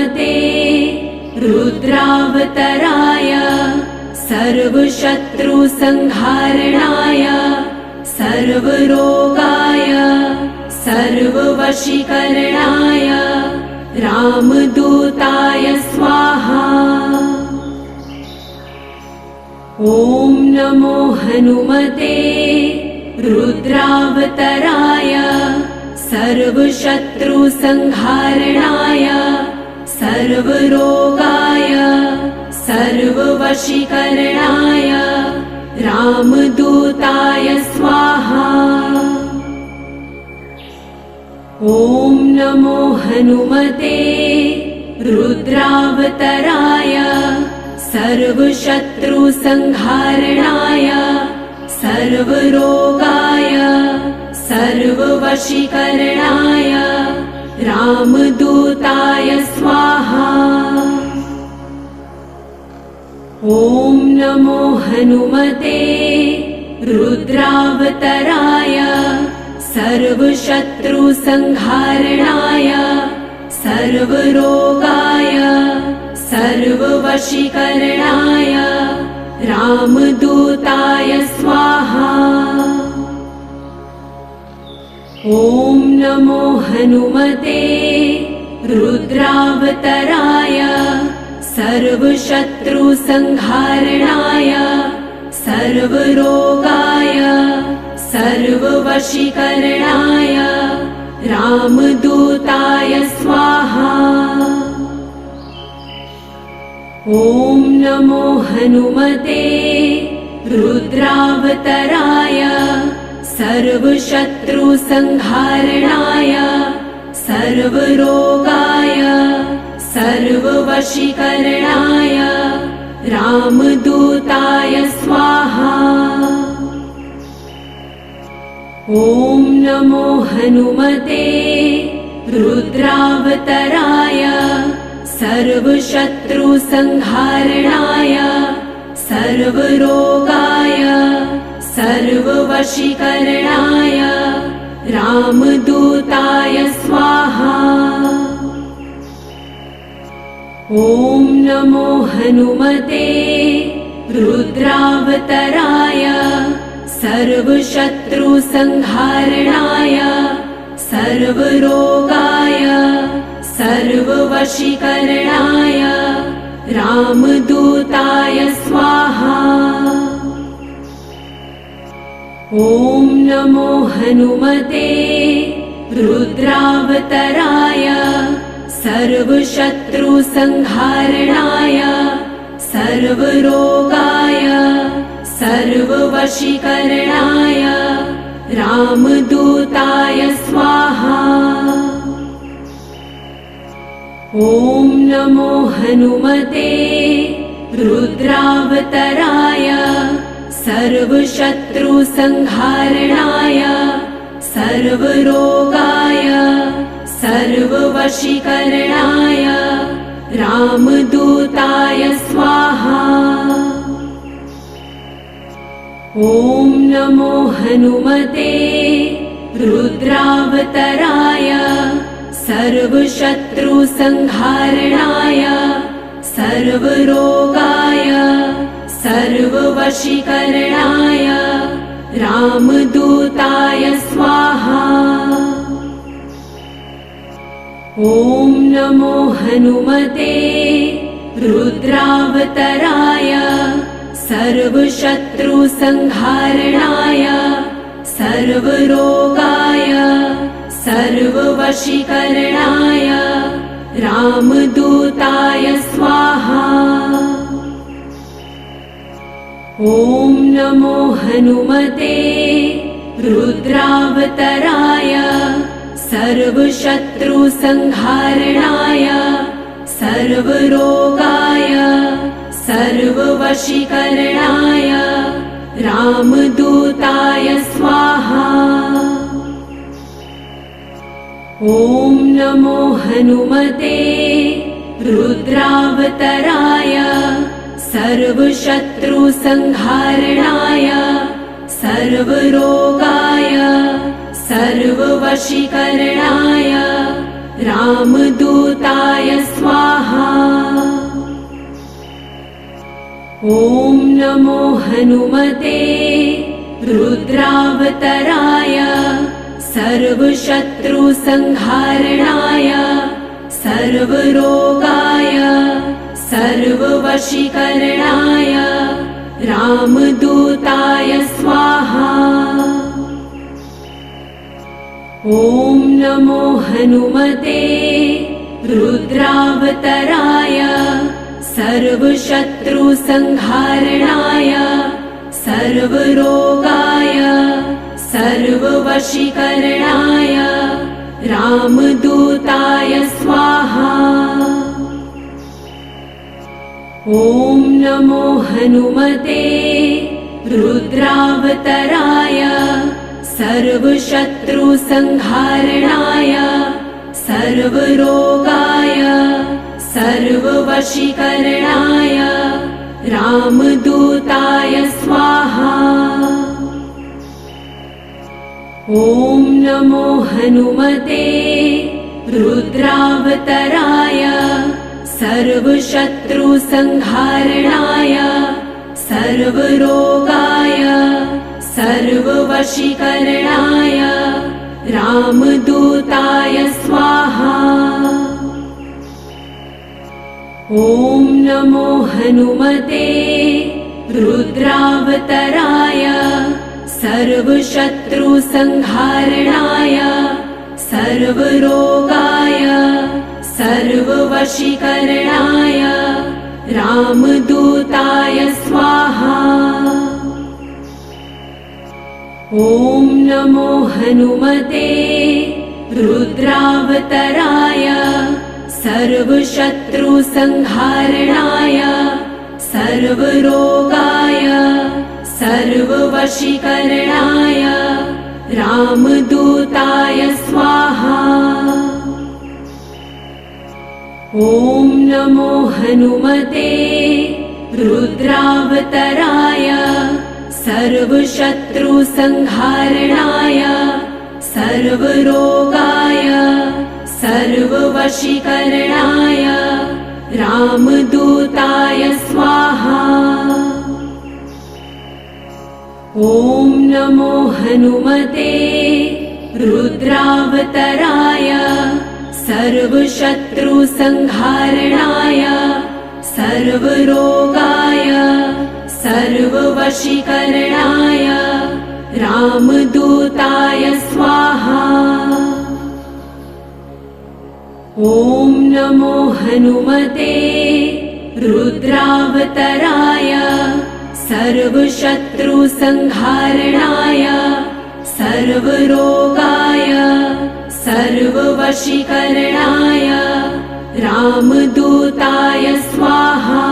हनुमते रुद्रावतराय सर्वशत्रुसंहारणाय सर्वरोगाय सर्ववशीकरणाय रामदूताय स्वाहा। ॐ नमो हनुमते रुद्रावतराय सर्वशत्रुसंहारणाय सर्वरोगाय सर्ववशीकरणाय रामदूताय स्वाहा। ॐ नमो हनुमते रुद्रावतराय सर्वशत्रुसंहारणाय सर्वरोगाय सर्ववशीकरणाय रामदूताय स्वाहा। ॐ नमो हनुमते रुद्रावतराय सर्वशत्रुसंहारणाय सर्वरोगाय सर्ववशीकरणाय रामदूताय स्वाहा। ॐ नमो हनुमते रुद्रावतराय सर्वशत्रुसंहारणाय सर्वरोगाय सर्ववशीकरणाय रामदूताय स्वाहा। ॐ नमो हनुमते रुद्रावतराय सर्वशत्रुसंहारणाय सर्वरोगाय सर्ववशीकरणाय रामदूताय स्वाहा। ॐ नमो हनुमते रुद्रावतराय सर्वशत्रुसंहारणाय सर्वरोगाय सर्ववशीकरणाय रामदूताय स्वाहा। ॐ नमो हनुमते रुद्रावतराय सर्वशत्रुसंहारणाय सर्वरोगाय सर्ववशीकरणाय रामदूताय स्वाहा। ॐ नमो हनुमते रुद्रावतराय सर्वशत्रुसंहारणाय सर्वरोगाय सर्ववशीकरणाय रामदूताय स्वाहा। ॐ नमो हनुमते रुद्रावतराय सर्वशत्रुसंहारणाय सर्वरोगाय सर्ववशीकरणाय रामदूताय स्वाहा। ॐ नमो हनुमते रुद्रावतराय सर्वशत्रुसंहारणाय सर्वरोगाय सर्ववशीकरणाय रामदूताय स्वाहा। ॐ नमो हनुमते रुद्रावतराय सर्वशत्रुसंहारणाय सर्वरोगाय सर्ववशीकरणाय रामदूताय स्वाहा। ॐ नमो हनुमते रुद्रावतराय सर्वशत्रुसंहारणाय सर्वरोगाय सर्ववशीकरणाय रामदूताय स्वाहा। ॐ नमो हनुमते रुद्रावतराय सर्वशत्रुसंहारणाय सर्वरोगाय सर्ववशीकरणाय रामदूताय स्वाहा। नमो हनुमते रुद्रावतराय सर्वशत्रुसंहारणाय सर्वरोगाय सर्ववशीकरणाय रामदूताय स्वाहा। ॐ नमो हनुमते रुद्रावतराय सर्वशत्रुसंहारणाय सर्वरोगाय सर्ववशीकरणाय रामदूताय स्वाहा। ॐ नमो हनुमते रुद्रावतराय सर्वशत्रुसंहारणाय सर्वरोगाय सर्ववशीकरणाय रामदूताय स्वाहा। ॐ नमो हनुमते रुद्रावतराय सर्वशत्रुसंहारणाय सर्वरोगाय सर्ववशीकरणाय रामदूताय स्वाहा। ॐ नमो हनुमते रुद्रावतराय सर्वशत्रुसंहारणाय सर्वरोगाय सर्ववशीकरणाय रामदूताय स्वाहा। ॐ नमो हनुमते रुद्रावतराय सर्वशत्रुसंहारणाय सर्वरोगाय सर्ववशीकरणाय रामदूताय स्वाहा। ॐ नमो हनुमते रुद्रावतराय सर्वशत्रुसंहारणाय सर्वरोगाय सर्ववशीकरणाय रामदूताय स्वाहा। ॐ नमो हनुमते रुद्रावतराय सर्वशत्रुसंहारणाय सर्वरोगाय सर्ववशीकरणाय रामदूताय स्वाहा। ॐ नमो हनुमते रुद्रावतराय सर्वशत्रुसंहारणाय सर्वरोगाय सर्ववशीकरणाय रामदूताय स्वाहा। ॐ नमो हनुमते रुद्रावतराय सर्वशत्रुसंहारणाय सर्वरोगाय सर्ववशीकरणाय रामदूताय स्वाहा। ॐ नमो हनुमते रुद्रावतराय सर्वशत्रुसंहारणाय सर्वरोगाय सर्ववशीकरणाय रामदूताय स्वाहा। ॐ नमो हनुमते रुद्रावतराय सर्वशत्रुसंहारणाय सर्वरोगाय सर्ववशीकरणाय रामदूताय स्वाहा।